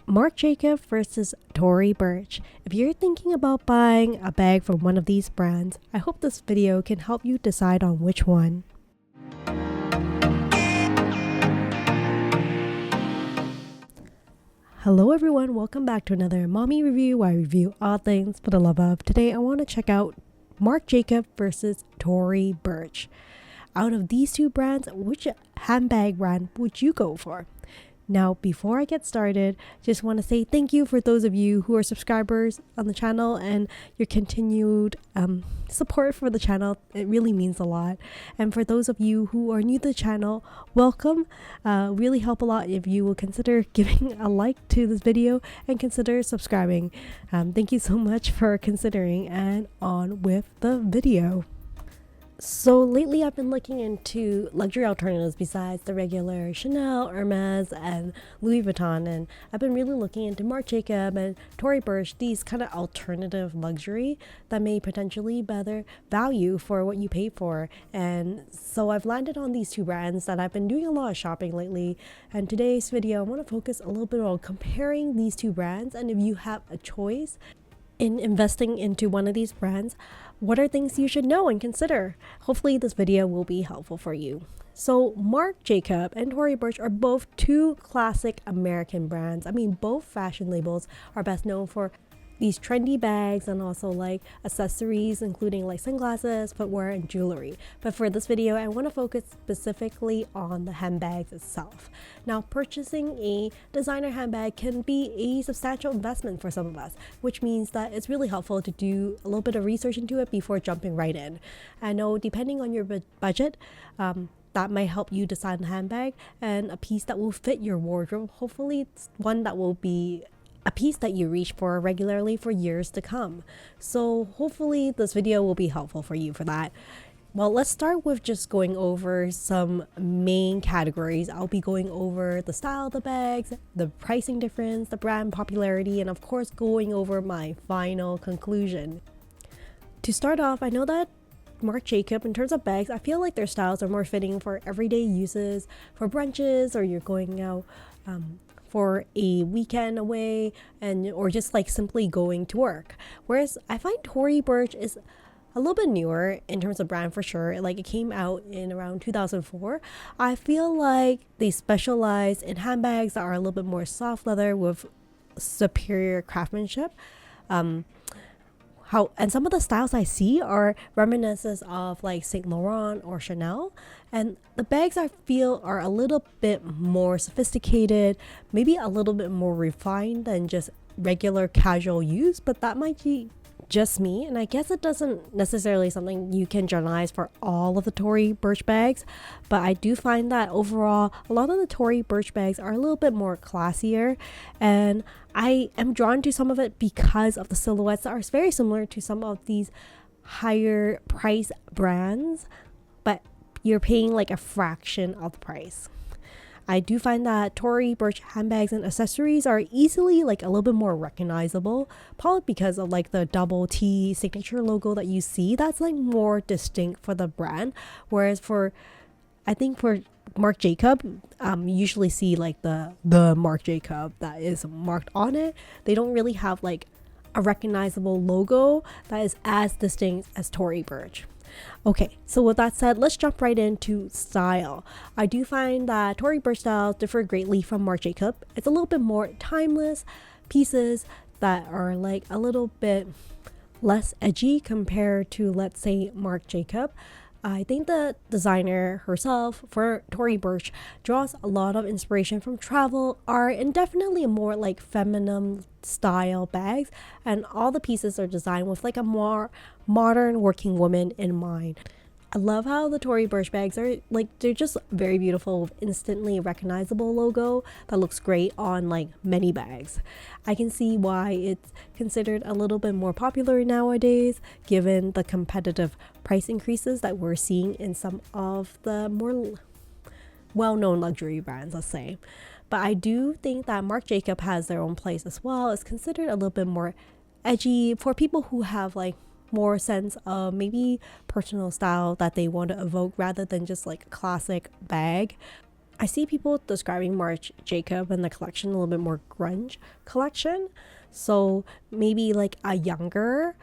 Marc Jacobs versus Tory Burch. If you're thinking about buying a bag from one of these brands, I hope this video can help you decide on which one. Hello everyone, welcome back to another mommy review where I review all things for the love of. Today I want to check out Marc Jacobs versus Tory Burch. Out of these two brands, which handbag brand would you go for? Now, before I get started, just want to say thank you for those of you who are subscribers on the channel and your continued support for the channel. It really means a lot. And for those of you who are new to the channel, welcome. Really help a lot if you will consider giving a like to this video and consider subscribing. Thank you so much for considering, and on with the video. So lately I've been looking into luxury alternatives besides the regular Chanel, Hermes, and Louis Vuitton, and I've been really looking into Marc Jacobs and Tory Burch, these kind of alternative luxury that may potentially better value for what you pay for. And so I've landed on these two brands that I've been doing a lot of shopping lately, and today's video I want to focus a little bit on comparing these two brands, and if you have a choice in investing into one of these brands, what are things you should know and consider? Hopefully this video will be helpful for you. So Marc Jacobs and Tory Burch are both two classic American brands. I mean, both fashion labels are best known for these trendy bags and also like accessories, including like sunglasses, footwear, and jewelry. But for this video, I want to focus specifically on the handbags itself. Now, purchasing a designer handbag can be a substantial investment for some of us, which means that it's really helpful to do a little bit of research into it before jumping right in. I know depending on your budget, that might help you decide on a handbag and a piece that will fit your wardrobe. Hopefully it's one that will be a piece that you reach for regularly for years to come. So hopefully this video will be helpful for you for that. Well, let's start with just going over some main categories. I'll be going over the style of the bags, the pricing difference, the brand popularity, and of course going over my final conclusion. To start off, I know that Marc Jacobs, in terms of bags, I feel like their styles are more fitting for everyday uses, for brunches, or you're going out for a weekend away, and or just like simply going to work. Whereas I find Tory Burch is a little bit newer in terms of brand for sure. Like it came out in around 2004. I feel like they specialize in handbags that are a little bit more soft leather with superior craftsmanship. And some of the styles I see are reminiscences of like Saint Laurent or Chanel, and the bags I feel are a little bit more sophisticated, maybe a little bit more refined than just regular casual use, but that might be just me, and I guess it doesn't necessarily something you can generalize for all of the Tory Burch bags. But I do find that overall a lot of the Tory Burch bags are a little bit more classier, and I am drawn to some of it because of the silhouettes that are very similar to some of these higher price brands, but you're paying like a fraction of the price. I do find that Tory Burch handbags and accessories are easily like a little bit more recognizable, probably because of like the double T signature logo that you see. That's like more distinct for the brand. Whereas I think for Marc Jacobs, you usually see like the Marc Jacobs that is marked on it. They don't really have like a recognizable logo that is as distinct as Tory Burch. Okay, so with that said, let's jump right into style. I do find that Tory Burch styles differ greatly from Marc Jacobs. It's a little bit more timeless pieces that are like a little bit less edgy compared to, let's say, Marc Jacobs. I think the designer herself for Tory Burch draws a lot of inspiration from travel, art, and definitely a more like feminine style bags, and all the pieces are designed with like a more modern working woman in mind. I love how the Tory Burch bags are like, they're just very beautiful with instantly recognizable logo that looks great on like many bags. I can see why it's considered a little bit more popular nowadays given the competitive price increases that we're seeing in some of the more well-known luxury brands, let's say. But I do think that Marc Jacobs has their own place as well. It's considered a little bit more edgy for people who have like more sense of maybe personal style that they want to evoke rather than just like a classic bag. I see people describing Marc Jacob and the collection a little bit more grunge collection. So maybe like a younger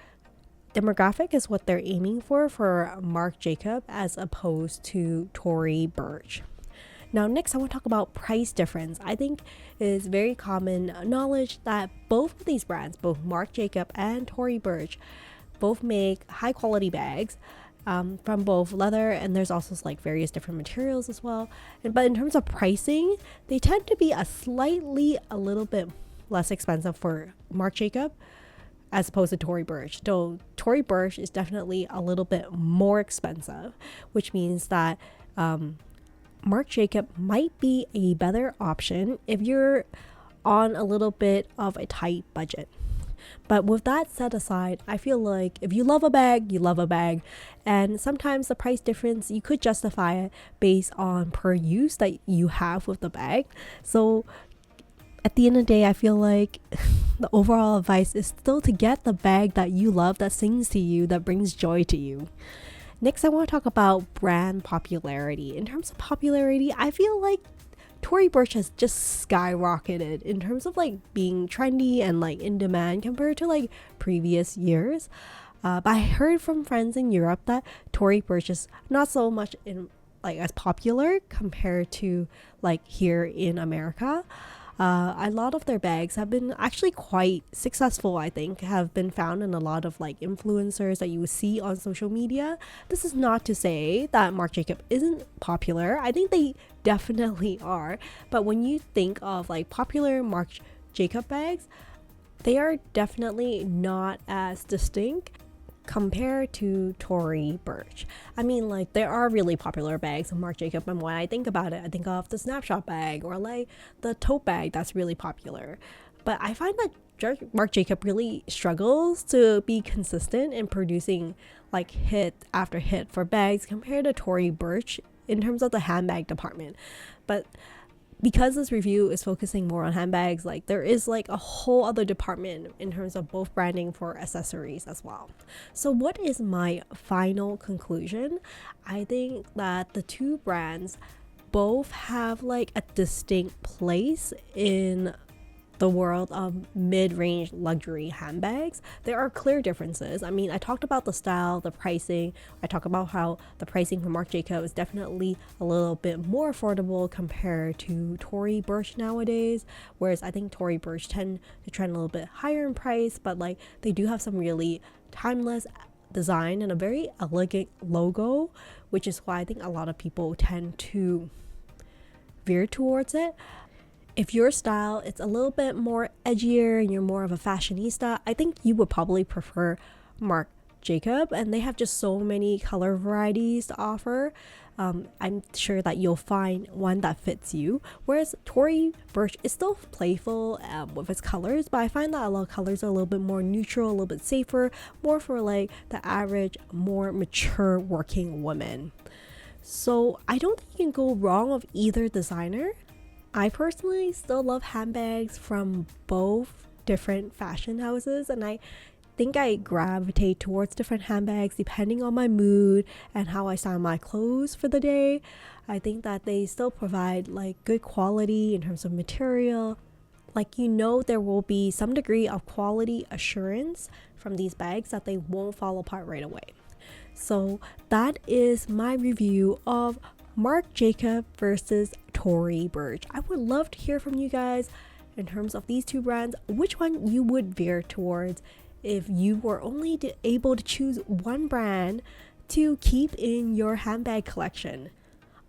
demographic is what they're aiming for Marc Jacob as opposed to Tory Burch. Now next I want to talk about price difference. I think it is very common knowledge that both of these brands, both Marc Jacob and Tory Burch, both make high quality bags from both leather, and there's also like various different materials as well. But in terms of pricing, they tend to be a little bit less expensive for Marc Jacob as opposed to Tory Burch. Though Tory Burch is definitely a little bit more expensive, which means that Marc Jacob might be a better option if you're on a little bit of a tight budget. But with that set aside, I feel like if you love a bag, you love a bag. And sometimes the price difference, you could justify it based on per use that you have with the bag. So at the end of the day, I feel like the overall advice is still to get the bag that you love, that sings to you, that brings joy to you. Next, I want to talk about brand popularity. In terms of popularity, I feel like Tory Burch has just skyrocketed in terms of like being trendy and like in demand compared to like previous years. But I heard from friends in Europe that Tory Burch is not so much in like as popular compared to like here in America. A lot of their bags have been actually quite successful, I think, have been found in a lot of like influencers that you would see on social media. This is not to say that Marc Jacob isn't popular. I think they definitely are. But when you think of like popular Marc Jacob bags, they are definitely not as distinct compared to Tory Burch. I mean, like, there are really popular bags of Marc Jacob, and when I think about it, I think of the snapshot bag or like the tote bag that's really popular. But I find that Marc Jacob really struggles to be consistent in producing like hit after hit for bags compared to Tory Burch in terms of the handbag department. But because this review is focusing more on handbags, like there is like a whole other department in terms of both branding for accessories as well. So what is my final conclusion? I think that the two brands both have like a distinct place in the world of mid-range luxury handbags. There are clear differences. I mean, I talked about the style, the pricing. I talked about how the pricing for Marc Jacob is definitely a little bit more affordable compared to Tory Burch nowadays, whereas I think Tory Burch tend to trend a little bit higher in price, but like they do have some really timeless design and a very elegant logo, which is why I think a lot of people tend to veer towards it. If your style it's a little bit more edgier and you're more of a fashionista, I think you would probably prefer Marc Jacob, and they have just so many color varieties to offer. I'm sure that you'll find one that fits you, whereas Tory Burch is still playful with its colors, but I find that a lot of colors are a little bit more neutral, a little bit safer, more for like the average, more mature working woman. So I don't think you can go wrong with either designer. I personally still love handbags from both different fashion houses, and I think I gravitate towards different handbags depending on my mood and how I style my clothes for the day. I think that they still provide like good quality in terms of material. Like, you know, there will be some degree of quality assurance from these bags that they won't fall apart right away. So that is my review of Marc Jacob versus Tory Burch. I would love to hear from you guys in terms of these two brands, which one you would veer towards if you were only able to choose one brand to keep in your handbag collection.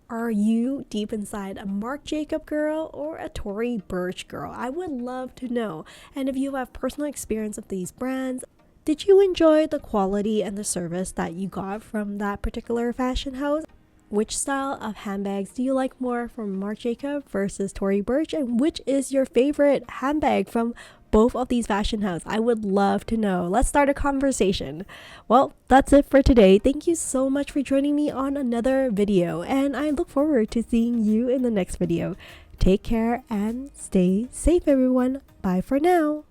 Are you deep inside a Marc Jacob girl or a Tory Burch girl? I would love to know. And if you have personal experience of these brands, did you enjoy the quality and the service that you got from that particular fashion house? Which style of handbags do you like more from Marc Jacob versus Tory Burch? And which is your favorite handbag from both of these fashion houses? I would love to know. Let's start a conversation. Well, that's it for today. Thank you so much for joining me on another video, and I look forward to seeing you in the next video. Take care and stay safe, everyone. Bye for now.